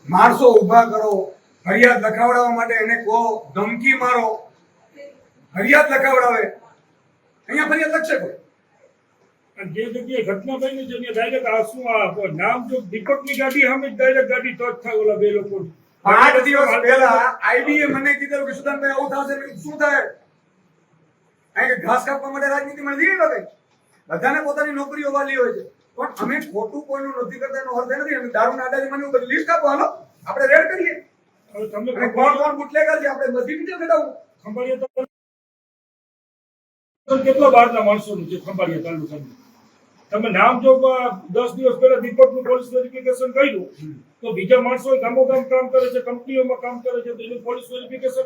માણસો ઉભા કરો, ફરિયાદ લખાવડાવવા માટે એને કહો, ધમકી મારો, ફરિયાદ લખાવડાવે, અહીંયા ફરિયાદ લખશે કોઈ? જે જગ્યાએ ઘટના બની છે ડાયરેક્ટ આ શું આ નામ જો દીપકની ગાડી સામે ડાયરેક્ટ ગાડી ટચ થાય ઓલા બે લોકો 5 દિવસ પહેલા આઈબીએ મને કીધું કે સુદાનભાઈ આવું થશે. શું થાય? અહીં ઘાસ કાપવા માટે રાજનીતિમાં લીધી વખત બધાને પોતાની નોકરીઓ વાલી હોય છે, પણ અમે ખોટું કોઈનું નથી કરતા એનો અર્થ નથી. અમે દારૂ નાડાની મને બધું લિસ્ટ આપો, હાલો આપણે રેડ કરીએ. હવે તમને કોણ કોણ બુટલેગર છે આપણે બધી ડિટેલ કઢાવું. ખંભાળિયા તો કેટલા બહારના માણસોનું છે ખંભાળિયા તાલુકાનું. તમે નામ જો 10 દિવસ પહેલા દીપકનું પોલીસ વેરિફિકેશન કર્યું તો બીજા માણસો ગામોગામ કામ કરે છે, કંપનીઓમાં કામ કરે છે, તો એનું પોલીસ વેરિફિકેશન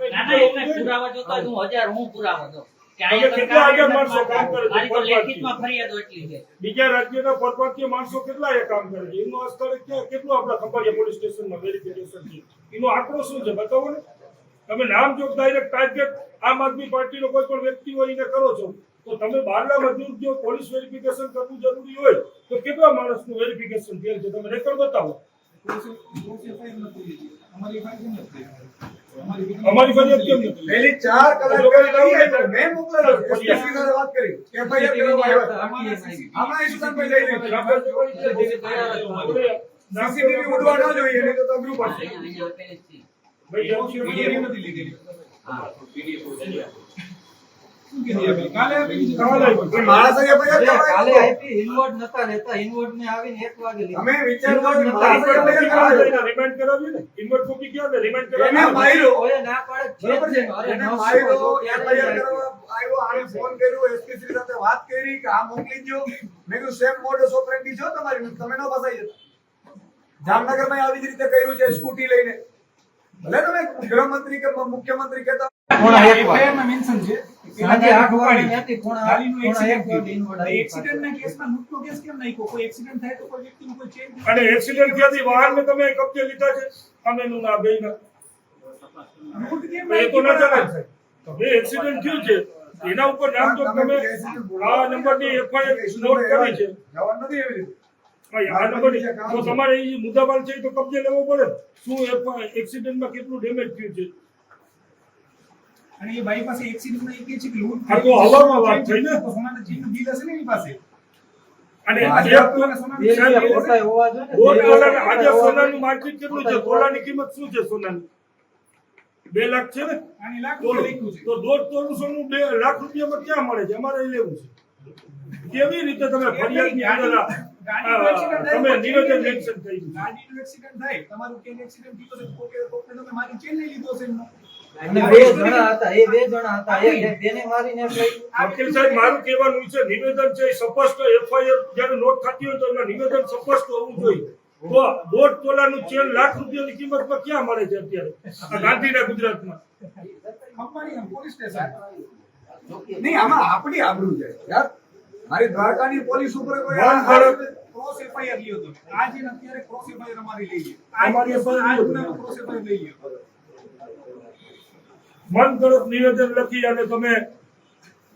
પુરાવા જોતા હું પુરાવા દો કે કેટલા હજાર માણસો કામ કરે છે લેખિતમાં ફરિયાદો એટલી છે. બીજા રાજ્યના પરપ્રાંતીય માણસો કેટલા એ કામ કરે છે એનું આ સ્થળે કેટલું આપણા ખંભાળિયા પોલીસ સ્ટેશનમાં વેરિફિકેશન છે એનો આંકડો શું છે બતાવો ને. તમે નામ જો ડાયરેક્ટ ટાર્ગેટ આમ આદમી પાર્ટીનો કોઈ પણ વ્યક્તિ હોય એને કરો છો તો તમે બહારના મજૂર જો પોલીસ વેરિફિકેશન કરવું જરૂરી હોય તો કેટલા માણસનું વેરિફિકેશન થયેલ છે તમે રેકોર્ડ બતાવો. અમારી ફરિયાદ કેમ નથી? પહેલી 4 કલાક પહેલા મેં મોકલેલો એસપી સાથે વાત કરી એફઆઈઆર કરવામાં આવ્યા. આમાં સુદાનભાઈ લઈ લીધું. સીસીટીવી ઉડવા ન જોઈએ નહીં તો અઘરું પડશે. ભાઈ પીડીએફ નથી લીધેલી. હા પીડીએફ શું કીધું કાલે આપી માણસ એફઆઈઆર કાલે આપી ઇનવોર્ડ નતા લેતા. ઇનવોર્ડ ને આવીને 1 વાગે લીધું. અમે વિચારવા કે રિમાન્ડ કરાવ્યું ને ઇન્વર્ટ કોપી ક્યાં છે રિમાન્ડ એને કરાવ્યું માર્યો. કોઈ ના પાડે છે જ નહીં. અરે એને નસો માર્યો, હતો, એફઆઈઆર કરવા આવ્યો, આને ફોન કર્યો, એસપી શ્રી સાથે વાત કરી કે આ મોકલી દો. મેં કીધું સેમ મોડસ ઓપરેન્ડી છો તમારી, તમે ન ફસાઈ જતા. જામનગરમાં આવી જ રીતે કર્યું છે સ્કૂટી લઈને. ભલે તમે ગૃહમંત્રી કે મુખ્યમંત્રી કહેતા પોણા 1 વાગે. એફઆઈઆર માં મેન્શન છે સાંજે 8 વાગે ત્યાંથી પોણા ગાડીનું 1 એક્સિડન્ટ વાગે ઇનવોર્ડ આવી. એક્સિડન્ટના કેસમાં મુક્તો કેસ કેમ નાખ્યો? કોઈ એક્સિડન્ટ થાય તો કોઈ વ્યક્તિનું કોઈ ચેન્જ અને એક્સિડન્ટ થયાથી વાહનને તમે કબજે લીધા છે આમેનું ના બેયના રૂટ કેમ એ તો ના ચાલે સાહેબ. તમે એક્સિડન્ટ થયું છે એના ઉપર નામ તો તમે આ નંબરની એફઆઈઆર નોટ કરી છે જવાનું નથી એવી રીતે. ભાઈ આ નંબરની તો તમારે એ મુદ્દામાલ છે એ તો કબજે લેવો પડે. શું એક્સિડન્ટમાં કેટલું ડેમેજ થયું છે અને એ બાઈ પાસે એક્સિડન્ટમાં એ કહે છે કે લૂંટ આ તો હવામાં વાત થઈ ને. તો સોનાના ચેનનું બિલ હશે ને એની પાસે. અને આજે જે સોનાનું બે ચેન રૂપિયા ખોટા હોવા જોઈએ ને. દોઢ બે તોલાનું આજે રૂપિયા સોનાનું માર્કેટ કેટલું છે? તોલાની કિંમત શું છે સોનાની? 2 લાખ છે ને આની લાખ તોલું. લખ્યું છે. તો દોઢ તોલું સોનું 2 લાખ રૂપિયામાં ક્યાં મળે છે? અમારે લેવું છે. કેવી રીતે તમે ફરિયાદની અંદર તમે નિવેદન મેન્શન થઈ ગયું? ગાડીનું એક્સિડન્ટ થાય, તમારું કેન એક્સિડન્ટ થયો છે, કોકે તમે મારી ચેન લઈ લીધો છે એમનો. અને 2 જણા હતા. એ 2 જણા હતા. એક બેને મારીને લઈ. વકીલ સાહેબ મારું કહેવાનું છે નિવેદન છે એ સ્પષ્ટ એફઆઈઆર જ્યારે નોટ થતી હોય તો એમાં નિવેદન સ્પષ્ટ હોવું જોઈએ. તો દોઢ તોલાનું ચેન લાખ રૂપિયાની કિંમતમાં ક્યાં મળે છે અત્યારે આ ગાંધીના ગુજરાતમાં? Khambhaliya police station. નહીં આમાં આપણી આબરૂ છે યાર. મારી દ્વારકાની પોલીસ ઉપર કોઈ બંધ કરો. ક્રોસ એફઆઈઆર લીધો હતો. આજે ને અત્યારે ક્રોસ એફઆઈઆર અમારી લઈએ. અમારી FIR આજ ગુનાનો ક્રોસ એફઆઈઆર લઈએ. મન ગળત નિવેદન લખી અને તમે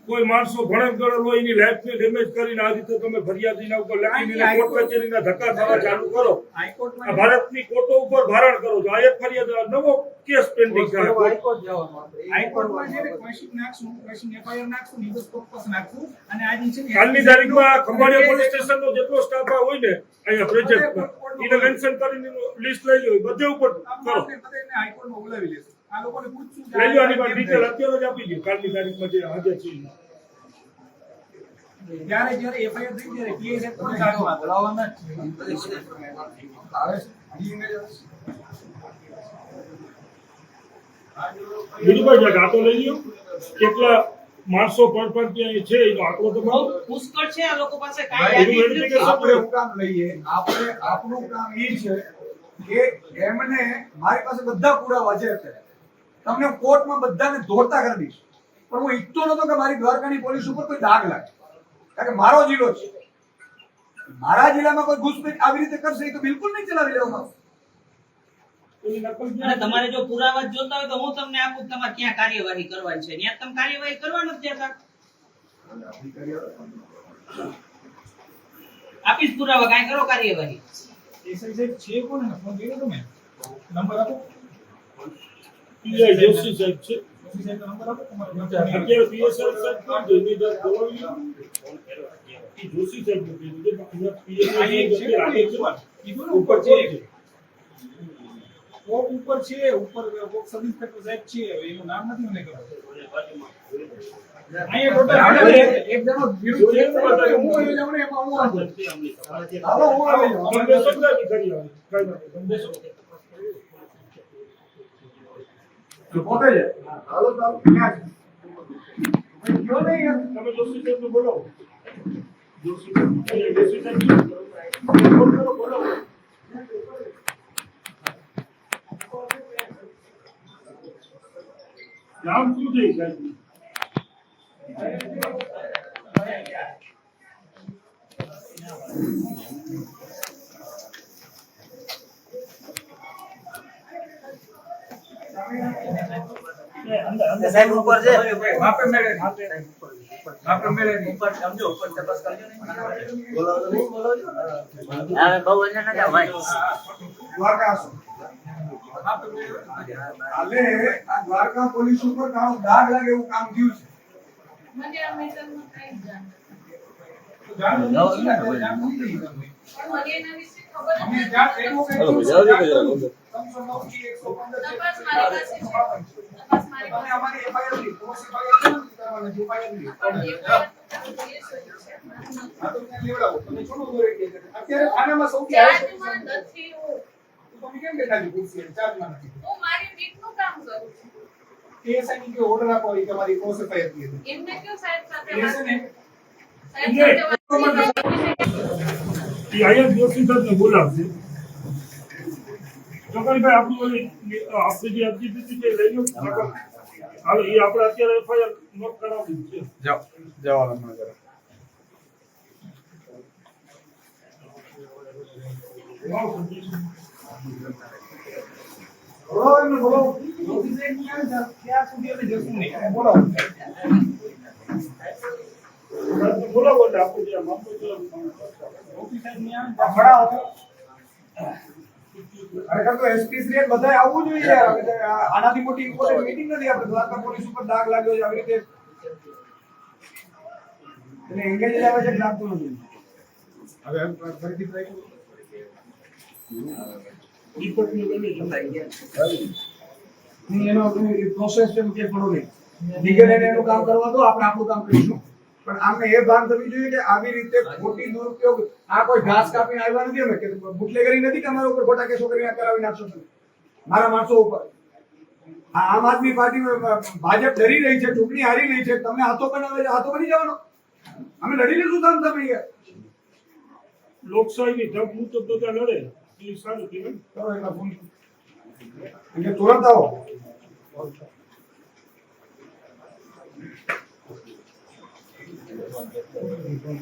કોઈ માણસો ભણેલ ગળેલ હોય એની લાઈફને ડેમેજ કરીને આ રીતે તમે ફરિયાદીના ઉપર લખીને કોર્ટ કચેરીના ધક્કા થવા ચાલુ કરો. આ હાઈકોર્ટમાં ભારતની કોર્ટો ઉપર ભારણ કરો છો. આ એક ફરિયાદ નવો કેસ પેન્ડિંગ છે. હાઈકોર્ટ જવાનું આપણે. હાઈકોર્ટમાં છે ને ક્વેશ્ચન નાખશું, ક્વેશ્ચન એફઆઈઆર નાખશું, નિર્દોષ ચોક્કસ નાખશું અને આજે છે ને કાલની તારીખમાં ખંભાળિયા પોલીસ સ્ટેશનનો જેટલો સ્ટાફ હોય ને અહીંયા પ્રોજેક્ટમાં એને મેન્શન કરીને લિસ્ટ લઈ લો બધે ઉપર કરો. હાઈકોર્ટમાં બોલાવી લેશું. આ લોકોને પૂછશું કે લઈ લો આની પર ડિટેલ અત્યારે જ આપી દો. કાલની તારીખમાં જે હાજર છે જ્યારે એફઆઈઆર થઈ ત્યારે પીએ સાહેબ કોને કાઢવા બોલાવવાના જ છે. આવે છે ઈમેજ આવે છે. બીજું કઈ આંકડો લઈ લ્યો કેટલા માણસો પરપ્રાંતીય છે એનો આંકડો તો બહુ પુષ્કળ છે આ લોકો પાસે ભાઈ, કાંઈ એનું યાદી જ નથી. આપણે હું કામ લઈએ, આપણું કામ એ છે કે એમને મારી પાસે બધા પુરાવા છે અત્યારે. તમને કોર્ટમાં બધાને દોડતા કરી દઈશ, પણ હું ઈચ્છતો નતો કે મારી દ્વારકાની પોલીસ ઉપર કોઈ દાગ લાગે, કારણ કે મારો જિલ્લો છે. મારા જિલ્લામાં કોઈ ઘૂસપેઠ આવી રીતે કરશે એ તો બિલકુલ નહીં ચલાવી લેવામાં આવશે. એની નકલ અને તમારે જો પુરાવા જ જોતા હોય તો હું તમને આપું કે તમારે ક્યાં કાર્યવાહી કરવાની છે. ત્યાં તમે કાર્યવાહી કરવા નથી જતા. આપીશ પુરાવા, કાંઈ કરો કાર્યવાહી. એસઆઈ સાહેબ છે કોને ફોન કર્યો તમે? નંબર આપો. પીઆઈ જોશી સાહેબ છે. જોશી સાહેબનો નંબર આપો તમારો. અત્યારે પીએસઆઈ સાહેબ કોણ છે? એની જાત દવાઈ ઈ જોશી સાહેબ નથી. પીએસઆઈ સાહેબ કીધું ને ઉપર છે. કોક ઉપર છે, ઉપર કોક સબ ઇન્સ્પેક્ટર સાહેબ છે, એનું નામ નથી મને ખબર. અહીંયા ટોટલ એક જણો વિરુદ્ધ છે, હું આવી જાઉં ને એમાં હું આવું. હાલો, હું આવી જાઉં. તમને સમજાવી કરી આવે. કાંઈ નથી. તમને શું? પોતે છે. હાલો, ચાલો. ક્યાં છે? ગયો નહીં યાર. તમે જોશી સાહેબને બોલાવો. જોશી સાહેબ બોલાવો. નામ શું છે સાહેબ? સાહેબ ઉપર છે. માપે મેળે. માપે મેળે નહીં. ઉપર સમજો, ઉપર તપાસ કરજો ને. બોલાવો તો હા, બહુ વજન ના જાવ ભાઈ. દ્વારકા આસો. હાલે આ દ્વારકા પોલીસ ઉપર કામ દાગ લાગે એવું કામ થયું છે. મને આ મેટરમાં કાંઈ જ જાણ જાણ નથી ને, જાણ નથી થઈ તમને. પણ મને એના વિશે ખબર જ અમે નથી. જાણ એટલું કઈ હાલો, જોયું, જાઓ, જાણ જાઓ, કરું. જાઓ. 309 થી 115 તપાસ મારી પાસે છે. તપાસ મારી તમે પાસે અમારી FIR ની ક્રોસ FIR છે ને કરવાની FIR ની. પણ એ વાત પોલીસ હોય છે. હા તો ત્યાં લેવડાવો. તમે છોડો દોરે કે અત્યારે થાનામાં સૌથી ચાર્જમાં નથી હું. તો તમે કેમ બેઠા છો ખુરશીએ? ચાર્જમાં નથી. હું મારી વીકનું કામ કરું છું. PSI ની કે ઓર્ડર આપો એ તમારી ક્રોસ FIR થી હતી. એમને કયો સાહેબ સાથે એ છે વાત ને સાહેબ સાથે વાત એ અહીંયા જોશી સાહેબને બોલાવશે. ચોકડીભાઈ આપણું ઓલી આપણે જે અરજી દીધી છે એ લઈ લો. હાલો, એ આપણે અત્યારે એફઆઈઆર નોટ કરાવી છે. જવા હમણાં જરા. બોલો એમને બોલો. ઓફિસે નહીં આવે ને ત્યાં સુધી અમે જશું નહીં. બોલાવો. બોલાવો એટલે આપણે જે મામલો છે ઓફિસે નહીં આવે ને હમણાં આવો. ખરેખર તો એસપી શ્રી બધાય આવવું જોઈએ યાર. હવે તો આનાથી મોટી ઇમ્પોર્ટન્ટ મીટિંગ નથી. આપણે દ્વારકા પોલીસ ઉપર દાગ લાગ્યો છે આવી રીતે એટલે એંગેજ આવે છે લાગતું નથી. હવે ફરીથી ટ્રાય કરું. દીપકને લઈ લેજો. નહીં, એનો પ્રોસેસ છે કે થોડો નહીં. લીગલ એનું કામ કરવા દો, આપણે આપણું કામ કરીશું. પણ આમને એ ભાન થવી જોઈએ કે આવી રીતે ખોટી દુરુપયોગ આ કોઈ ઘાસ કાપીને આવ્યા નથી. અમે કે બુટલેગરી નથી કે અમારા ઉપર ખોટા કેસો કરીને કરાવી નાખશો તમે મારા માણસો ઉપર. આ આમ આદમી પાર્ટી ભાજપ ડરી રહી છે, ચૂંટણી હારી રહી છે, તમને હાથો બનાવે છે, હાથો બની જવાનો. અમે લડી લઈશું તમે યાર. લોકશાહીની ઢબ મુજબ બધા લડે એ સારું કહેવાય. કરો એના ફોન એટલે તુરંત આવો.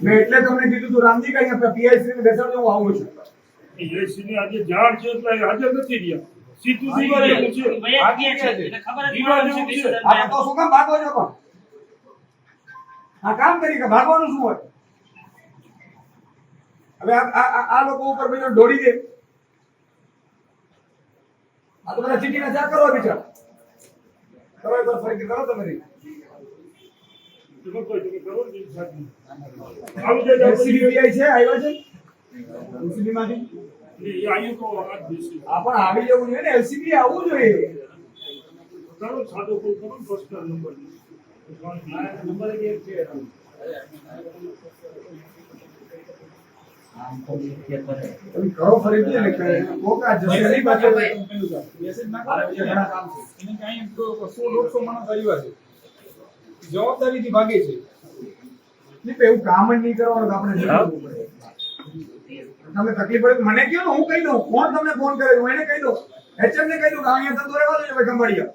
મેં એટલે તમને કીધું તું રામજી કે અહીંયા પીઆઈસી ને બેસાડજો, હું આવું છું. એ સિને આજે જાણ છે એટલે હાજર નથી રહ્યા. સીધું દીવા જેવું છે. ભૈયા ક્યાં છે? એને ખબર જ દીવા પડે છે જેવું કે છે. શું આ તો શું કામ ભાગો છો પણ? આ કામ કરી કે ભાગવાનું શું હોય? હવે આ લોકો ઉપર બીજો દોડી દે. આ તો બધા ચીટીના ચાર કરવા બીજા કરો. એકવાર ફરીથી કરો તમે રીત. તમે કોઈ તમે કરો ને એ સાચું. આવી જાય તો એલસીબી પીઆઈ છે, આવ્યા છે એલસીબી માંથી. એ અહીંયા તો આ જ દેશે. આ પણ આવી જવું જોઈએ ને, એલસીબી આવવું જોઈએ. ચાલો સાદો કોઈ કરો ને પર્સનલ નંબર નંબર એક છે. તમે કરો ફરીથી એટલે કોકા જશે નહીં પાછળ. મેસેજ ના મારે કરો. બીજા ઘણા કામ છે. એને કાંઈ 100-150 માણસ આવ્યા છે. જવાબદારીથી ભાગે છે. નહીં તો એવું કામ જ નહીં કરવાનું તો આપણે જવું પડે. તમને તકલીફ પડે તો મને કહો ને, હું કહી દઉં. કોણ તમને ફોન કરે હું એને કહી દઉં. એચએમ ને કહી દઉં કે અહીંયા ધંધો રહેવા દો ભાઈ ખંભાળિયા.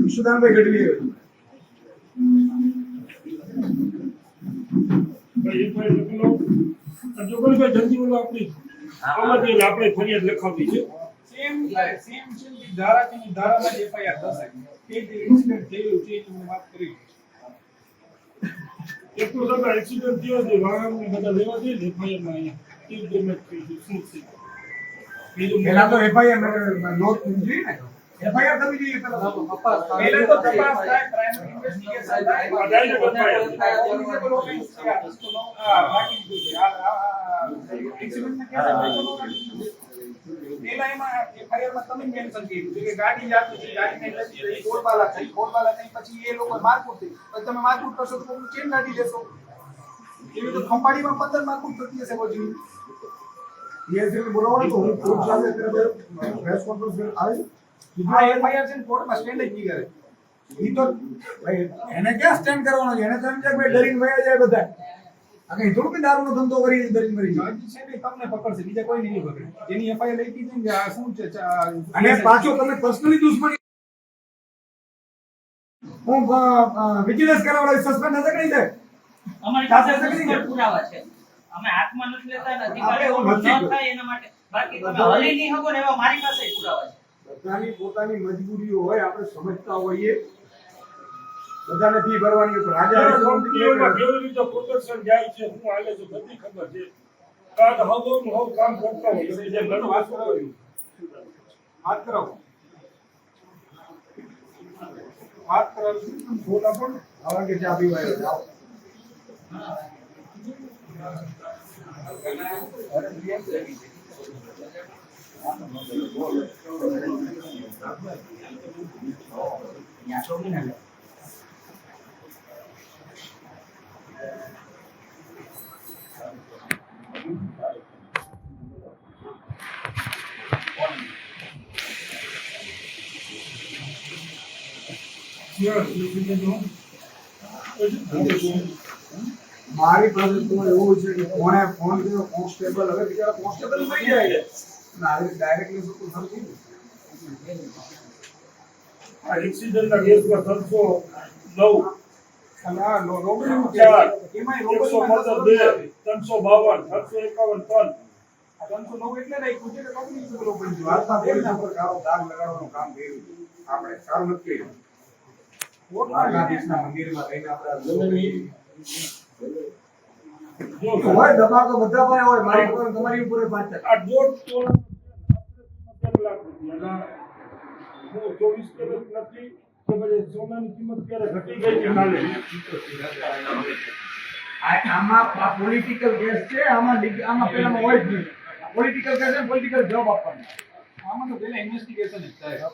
વિશુદાનભાઈ ગઢવી આવ્યો. ભાઈ એક ભાઈ લખેલો જો કોઈ ભાઈ જલ્દી બોલો આપણી આમાં જે આપણે ફરિયાદ લખાવી છે. સેમ ધારાની ધારામાં જ FIR થશે. એ જે ઇન્સિડન્ટ થયું છે એ તમને વાત કરી. એટલું સગા એક્સિડન્ટ થયો છે વાહનને બધા લેવા દે ને FIR માં અહીંયા ઈ ડેમેજ થઈ ગયું શું છે બીજું પેલા તો એફઆઈઆર નોંધ જોઈએ ને એફઆઈઆર થવી જોઈએ પેલા પહેલા તો તપાસ થાય, પ્રાઇમરી ઇન્વેસ્ટિગેશન થાય. direct FIR. Municipal office છે આ વસ્તુનો. બાકી શું છે? એક્સિડન્ટના કેસ પેલા એમાં FIR માં તમે મેન્શન કર્યું છે કે ગાડી જાતી હતી, ગાડીને લઈ જઈ, ખોલબાલા થઈ, પછી એ લોકો મારકુટ થઈ. પછી તમે મારકુટ કરશો તો કોઈનું ચેન કાઢી લેશો. એવી તો ખંભાળીમાં 15 મારકુટ થતી હશે રોજની. ડીએસપી બોલાવો તો હું કોર્ટ સાથે અત્યારે પ્રેસ કોન્ફરન્સ આવી આ FIR છે ને કોર્ટમાં સ્ટેન્ડ જ નહીં કરે. ઈ તો ભાઈ એને ક્યાં સ્ટેન્ડ કરવાનો છે એને તો એમ છે કે ભાઈ ડરીને વયા જાય બધા આ કઈ થોડું કે દારૂનો ધંધો કરી ડરીને મરી જાય જજ છે ને તમને પકડશે, બીજા કોઈ નહીં પકડે. એની FIR લઈ દીધી ને કે આ શું છે અને પાછો તમે પર્સનલી દુશ્મની હું વિજિલન્સ કરાવડાવી સસ્પેન્ડ નથી કરી દે અમારી પાસે પુષ્કળ પુરાવા છે અમે હાથમાં નથી લેતા અને અધિકારીઓ ન થાય એના માટે બાકી તમે હલી નહીં શકો ને એવા મારી પાસે પુરાવા છે બધાની પોતાની મજબૂરીઓ હોય આપણે સમજતા હોઈએ બધાને ફી ભરવાની હોય, પણ રાજા કંપનીઓમાં કેવી રીતે પ્રોટેક્શન જાય છે શું હાલે છે બધી ખબર છે કાં હવ કામ કરતા હોય એટલે જે ઘણું વાત કરાવ્યું. વાત કરાવો. વાત કરાવી ફોટા પણ આવા કે ચા પીવા આવ્યો જાઓ મારી પાસે તો એવું છે કે કોણે ફોન કર્યો કોન્સ્ટેબલ હવે બિચારા કોન્સ્ટેબલ મળી જાય છે ડાયરેક્ટલી શું થતું આ એક્સિડન્ટના કેસમાં 309 અને આ રોબડીનું 4 એમાંય 115 352 351 309 એટલે રાખ્યું છે કે રોબડી છે રોબડી. વાર્તા બોલના પર કાળો દાગ લગાડવાનું કામ કર્યું આપણે સારું નથી કર્યું દ્વારકાધીશના મંદિરમાં રહીને આપણે હોય દબાણ તો બધા પાસે હોય મારી ઉપર તમારી ઉપર 5 આ 1.5 તોલા 1 લાખ રૂપિયા હું 24 કેરેટ નથી કે પછી સોનાની કિંમત ક્યારે ઘટી ગઈ કે કાલે આમાં પોલિટિકલ કેસ છે આમાં પેલામાં હોય જ નહીં પોલિટિકલ કેસ છે પોલિટિકલ જવાબ આપવાનો આમાં તો પહેલા ઇન્વેસ્ટિગેશન જ થાય.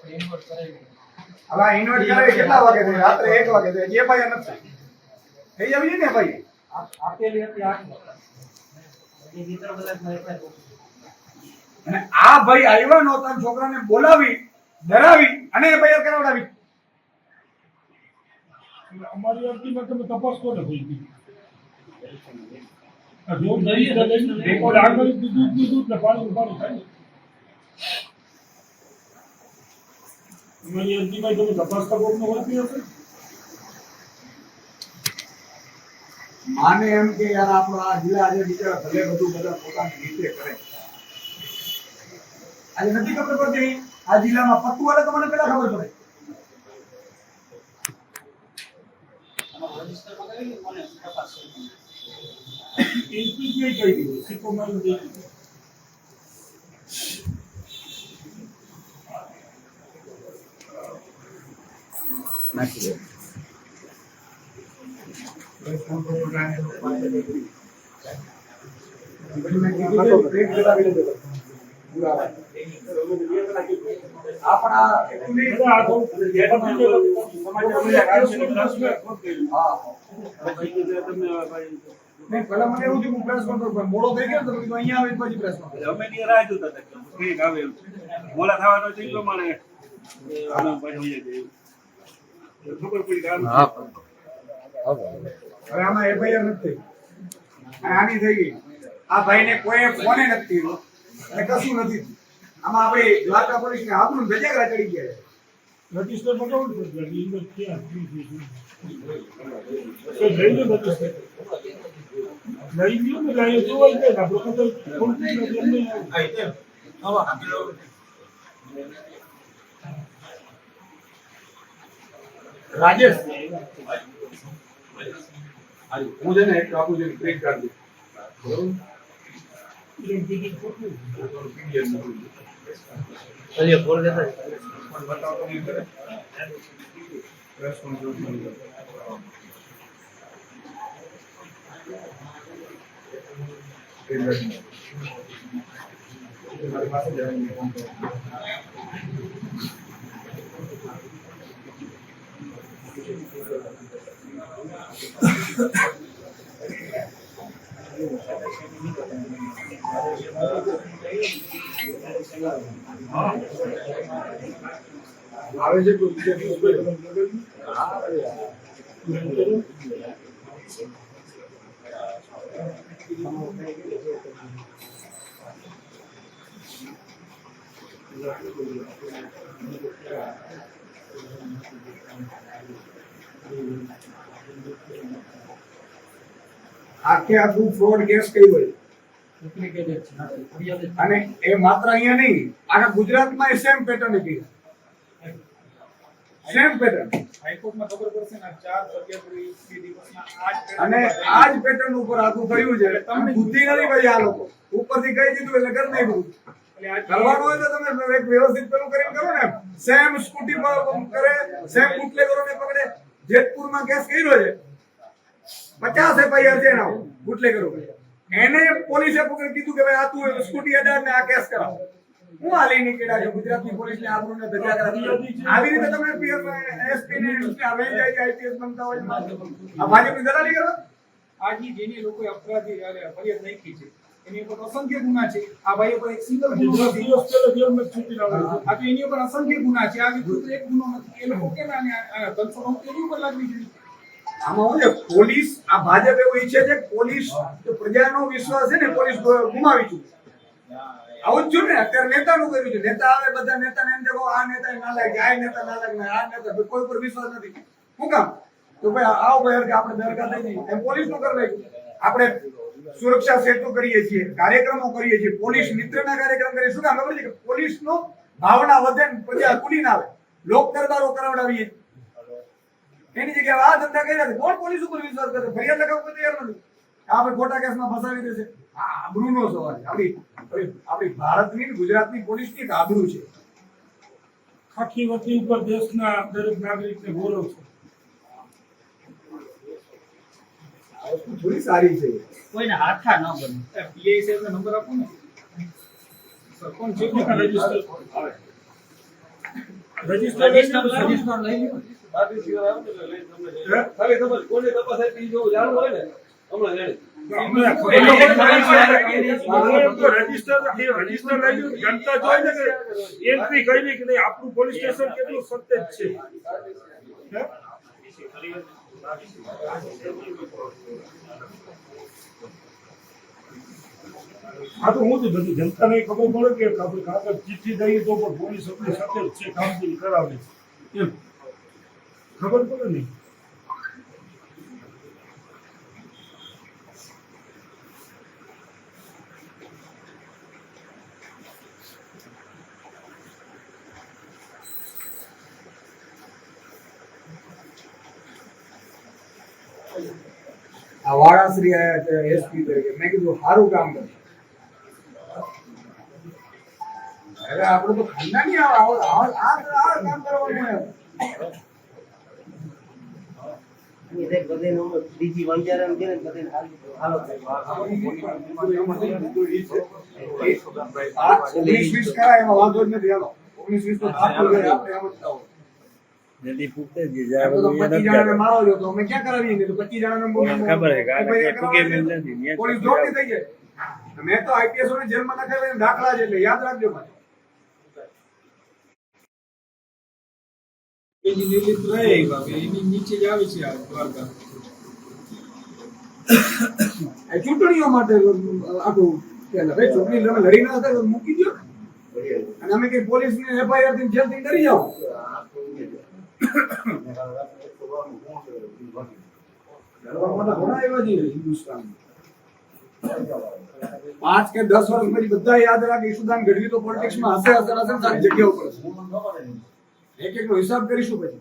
હવે આ ઇન્વર્ટ કરે કેટલા વાગે થાય રાત્રે 1 વાગે થાય જે ભાઈ નથી થઈ જવી છે ને ભાઈ આપેલી હતી 8 એ ભીતર બધા ફેરફાર અને આ ભાઈ આવ્યા નહોતા છોકરાને બોલાવી ડરાવી અને FIR કરાવડાવી અમારી અરજીમાં તમે તપાસ કોને થઈ ગઈ આ જો રેકોર્ડ આગળ દૂધ ને પાણી થાય ને અમારી અરજીમાં તમે તપાસ કરો ન હોતી હશે માને એમ કે યાર આપણો આ જિલ્લા આજે બિચારા ભલે બધું બધા પોતાની રીતે કરે આજે નથી ખબર પડતી આ જિલ્લામાં પત્તું વાળે તો મને પેલા ખબર પડે એસપી કઈ ગઈ સિક્કો મારી દે નાખી દે આપણા બધા આ તો પેલા મને એવું થયું હું પ્રેસ કોન્ફરન્સ પર મોડો થઈ ગયો તો મેં કીધું અહીંયા આવીને પછી પ્રેસ કોન્ફરન્સ અમે ની રાહ જોતા હતા કે કઈક આવે એવું મોડા થવાનો છે એ પ્રમાણે આના પછી હોઈ જાય ખબર પડી કે આનું હવે આમાં FIR નથી થઈ આની થઈ ગઈ આ ભાઈને કોઈ ફોને નથી કર્યો અને કશું નથી થયું. આમાં આપણે દ્વારકા પોલીસને આપણું ભેજાગરા ચડી ગયા છે રજિસ્ટર બતાવું છે ઈમેલ ક્યાં છે લઈ લો રજિસ્ટર લઈ ગયો ને લઈ જોવાય છે આપણે તો ફોન રાજેશ હું છે ને એક આપું છું પ્રિન્ટ કાઢી દઉં ચલિए બોલ દેતા આવે છે કોઈ બીજા દિવસ આખે આખું ફ્રોડ કેસ કર્યો હોય અને એ માત્ર અહીંયા નહીં આખા ગુજરાતમાં સેમ પેટર્ન હતી સેમ પેટર્ન હાઈકોર્ટમાં ખબર પડશે ને 4 ફરિયાદો એક દિવસના અને આ જ પેટર્ન ઉપર આખું કર્યું છે તમને બુદ્ધિ નથી ભાઈ આ લોકો ઉપરથી કહી દીધું એટલે કર નહીં બધું કરવાનું હોય તો તમે એક વ્યવસ્થિત પેલું કરીને કરો ને સેમ સ્કૂટી પર કરે સેમ બુટલેગરોને પકડે જેતપુરમાં કેસ કર્યો છે 50 એફઆઈઆર છે એના બુટલેગરો એને પોલીસે કીધું કે ભાઈ આ તું સ્કૂટી અડાડ ને આ કેસ કરાવ હું આ લઈને કેડા છે ગુજરાતની પોલીસને આબરૂને ધજા કરાવી આવી રીતે તમે એસપી ને આવે જાય આઈપીએસ બનતા હોય આ ભાજપની દલાલી કરો આજે જેની લોકોએ અપરાધી ફરિયાદ નાખી છે એની ઉપર અસંખ્ય ગુના છે આ ભાઈ ઉપર એક સિંગલ ગુનો નથી આ તો એની ઉપર અસંખ્ય ગુના છે આ વિકૃત એક ગુનો નથી એ લોકો કેમ આને કન્સર્ન એની ઉપર લાગવી જોઈએ આમાં હું છે પોલીસ આ ભાજપ એવું ઈચ્છે છે કે પોલીસ તો પ્રજાનો વિશ્વાસ છે ને પોલીસ ગુમાવી ચૂકી આવું જ છું ને અત્યારે નેતાનું કર્યું છે નેતા આવે બધા નેતાને એમ દેખો આ નેતા ના લાગે આ નેતા ના લાગે આ નેતા કોઈ પર વિશ્વાસ નથી શું કામ તો ભાઈ આવો ભાઈ કે આપણે દરગાહ થઈ જઈએ એમ પોલીસ નું કરી નાખ્યું આપણે સુરક્ષા સેતુ કરીએ છીએ કાર્યક્રમો કરીએ છીએ પોલીસ મિત્રના કાર્યક્રમ કરીએ શું કામ ખબર છે કે પોલીસ નો ભાવના વધે ને પ્રજા કુડી ના આવે લોક દરબારો કરાવડાવીએ એની જગ્યાએ આ ધંધા કર્યા છે કોણ પોલીસ ઉપર વિશ્વાસ કરે ફરિયાદ લગાવવા તૈયાર નથી આપણે ખોટા કેસમાં ફસાવી દેશે આ આબરૂનો સવાલ છે આપણી ભારતની ગુજરાતની પોલીસની એક આબરૂ છે આખી વસ્તી ઉપર દેશના દરેક નાગરિકને ગૌરવ છે. આ વસ્તુ થોડી સારી છે કોઈને હાથા ન બને. પીઆઈ સાહેબનો નંબર આપો ને સરપંચ છે કે રજીસ્ટર રજીસ્ટર લઈ લો ખાલી ખબર કોને તપાસ આપી જો જાણવું હોય ને હમણાં જાણે રજીસ્ટર લઈ લો જનતા જોઈ ને કે એન્ટ્રી કરી કે નહીં આપણું પોલીસ સ્ટેશન કેટલું સત્ય છે. આ તો હું બધું જનતાને ખબર પડે કે આપણે કાગળ ચિઠ્ઠી દઈએ તો પણ પોલીસ આપણી સાથે જ છે કામગીરી કરાવે એમ ખબર પડે નહીં. આ વાળાશ્રી આયા છે એસપી તરીકે મેં કીધું સારું કામ કરે હવે આપણે તો ખાનદાની આ કામ કરવાનું એમ इधर बदे नो डीजी वंजारन के बदे हालो આ 19-20 કરાય એમાં વાંધો જ નથી હાલો 19-20 તો થાતું જાય આપણે સમજતા હોય जल्दी पूछते जी આ તો 25 જણાને મારો છો તો અમે ક્યાં કરાવીએ નહીં તો 25 જણાને खबर है टूके मिल नहीं પોલીસ જોડતી થઈ જાય મેં તો આઈપીએસ ને જેલમાં નાખેલા દાખલા છે એટલે યાદ રાખજો ભાઈ એની નિર્લિપ્ત રહે બાબે એની નીચે જ આવી છે આ દ્વારકા આ ચૂંટણીઓ માટે આખું પેલા ભાઈ ચૂંટણી તમે લડી ના હતા તો મૂકી દો અને અમે કઈ પોલીસ ને એફઆઈઆર થી જેલ થી કરી જાઓ ઘણા એવા છે હિન્દુસ્તાનમાં 5 કે 10 વર્ષ પછી બધા યાદ રાખે ઈશુદાન ગઢવી તો પોલિટિક્સ માં હશે સારી જગ્યા ઉપર એક એક નો હિસાબ કરીશું પછી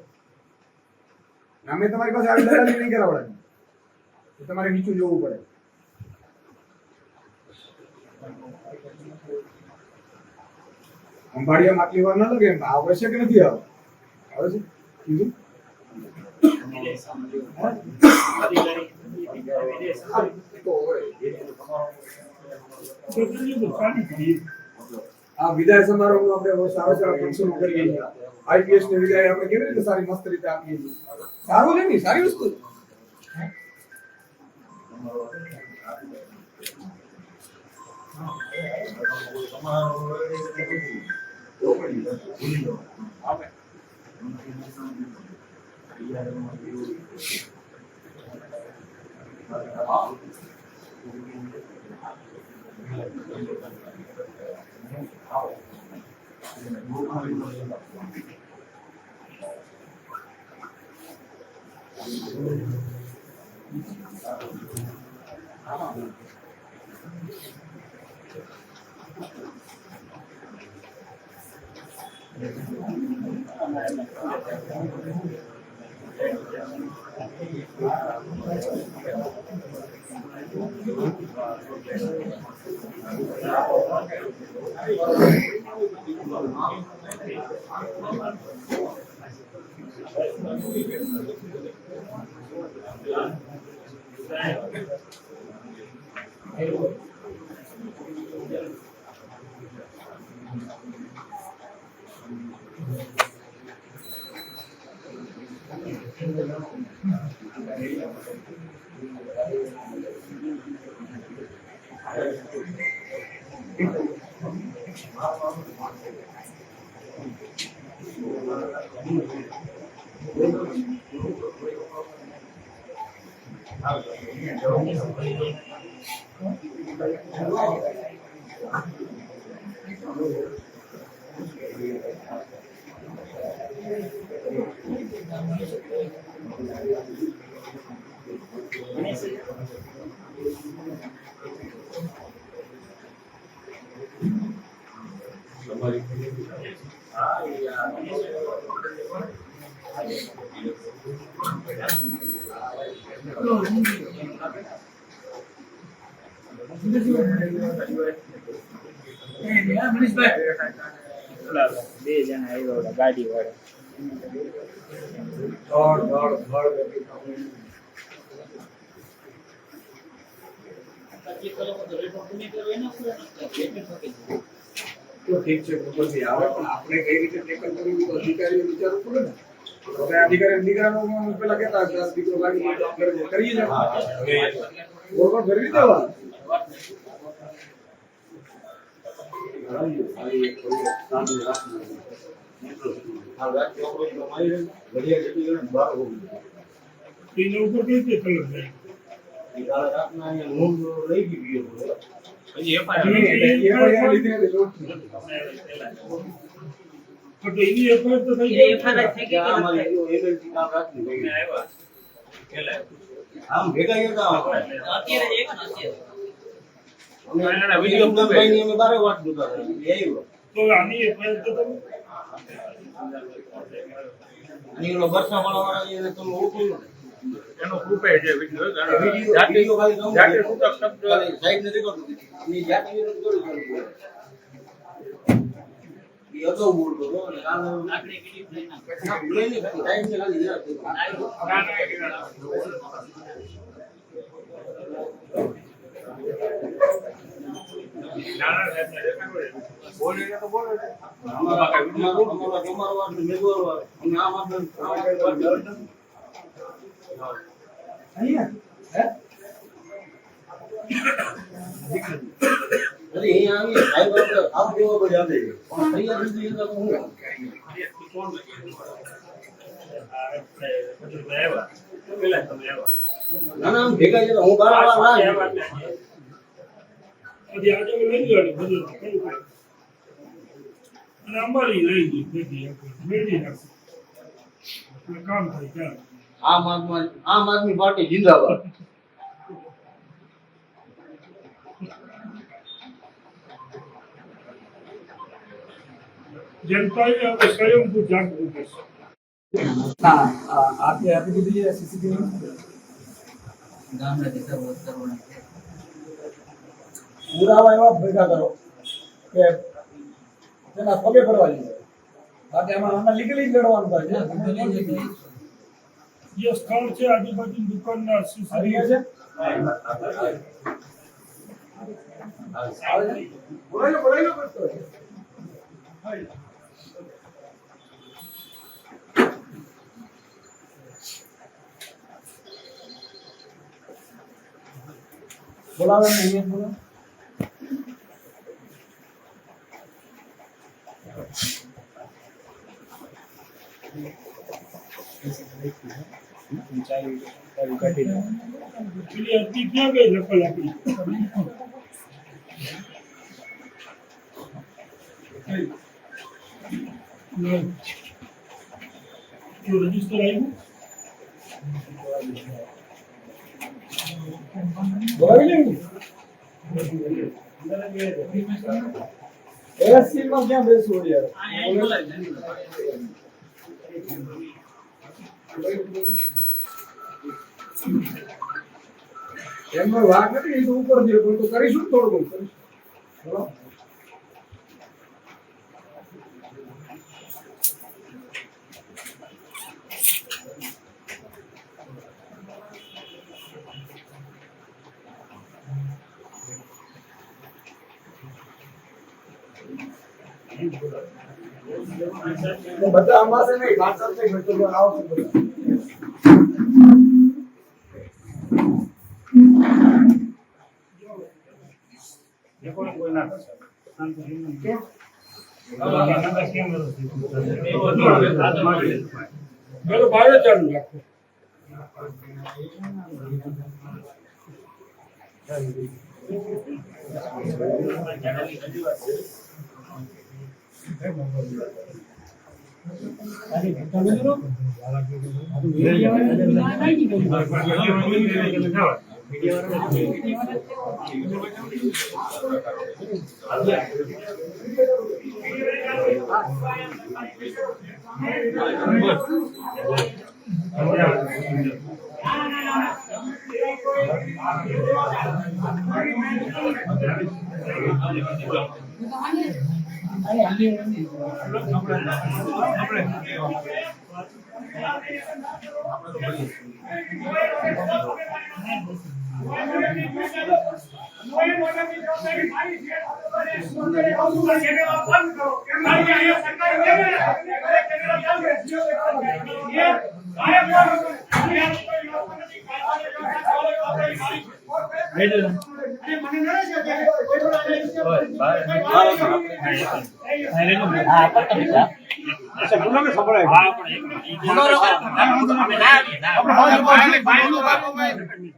અમે તમારી પાસે આવી દલાલી નહીં કરાવડાવી તમારે નીચું જોવું પડે અંબાડિયામાં આટલી વાર ના લાગે, આવે છે કે નથી આવે? આવે છે કીધું? આ વિદાય સમારોહ આપણે સારા સારા ફંક્શનો કરીએ છીએ. આઈપીએસ ની વિદાય આપણે કેવી રીતે સારી મસ્ત રીતે આપીએ છીએ. સારું છે ને, સારી વસ્તુ છે. બે જણા આવ્યા ગાડી વાળા. તો ઠીક છે, ખબર નહીં આવે, પણ આપણે કઈ રીતે ટેકલ કરવી તો અધિકારીઓ વિચારવું પડે ને. હવે અધિકારી દીકરાનો પેલા કહેતા કે આ દીકરો ગાડી કરીએ ને બરોબર ફેરવી દેવા. એના ઉપર કઈ રીતે કલર જાય? તો એની એફઆઈઆર તો થઈ ગઈ. FIR થઈ ગઈ કે આમ ભેગા હતા અત્યારે જ આવ્યો ને અત્યારે. અને વિડિયો બનાવીને અમે બારે વાત જોતા હતા. એ આવ્યો તો આની એફઆઈઆર તો તમે અને એનો બરસા વાળા એને તમે ઓળખો ને એનો ગ્રુપે જે વિડિયો વિડિયો ખાલી તમે જાતે છૂટક શબ્દ સાઈડ નથી કરતો એ જાતે વિરોધ કરી એ અગાઉ બોલતો હતો અને કામ આપણે કેટલી થઈ ના લઈને ટાઈમ છે ખાલી યાદ બોલે તો બોલે તમારો વાત મેગોર વાત અને આ વાત અહીંયા હે અરે એ આવી સાહેબ આપ જેવો બધો આપે છે પણ તૈયાર નથી એટલે હું ના ના ભેગા છે હું બાર વાર ના હજી આજે લઈ ગયો બધું કઈ થાય. અને અમારી લઈ ગઈ ભેગી મેળવી નાખી એટલે કામ થાય ચાલ. આમ આદમી પાર્ટી જિંદાબાદ જનતાએ આપણે સ્વયંભૂ જાગવું પડશે. ના આપે આપી દીધી છે સીસીટીવી. ગામડાથી સર્વ કરવાના છે. પુરાવા એવા ભેગા કરો કે તેના પગે પડવા જોઈએ. બાકી આમાં લીગલી લડવાનું થાય છે. જે સ્થળ છે આજુબાજુની દુકાનના આવી ગયા છે બોલાવી લો કરતો હોય. બોલાવે નહીં બોલો. પેલી અરજી ક્યાં ગઈ નકલ આપી? જો રજીસ્ટર આવ્યું બોલાવી લે. એસસી માં ક્યાં બેસવું યાર? એમનો વાક નથી, એ તો ઉપર દે પણ તો કરીશું થોડું બહુ કરીશું. બોલો. બધા અમાસે નહીં, વાંચન નહીં, બધું આવશે બધા. બોલો ભાવે ચાલુ રાખો.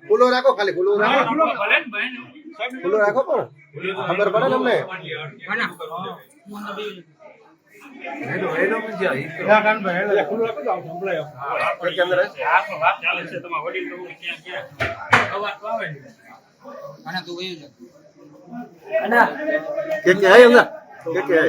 ફૂલો રાખો, ખાલી ફૂલો રાખો, ફૂલો રાખો પણ ખબર પડે ને અમને. કે હે અંદર કે હે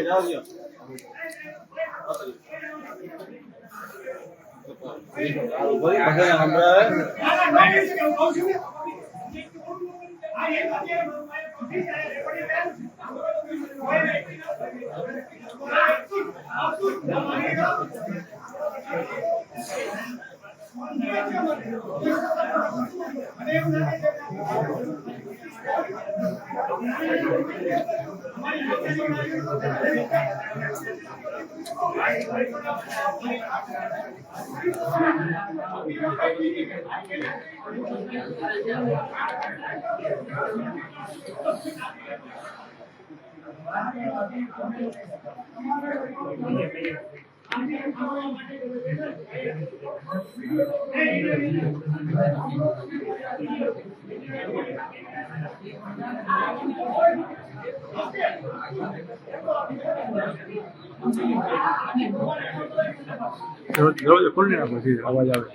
ખોલી નાખો, અવાજ આવે.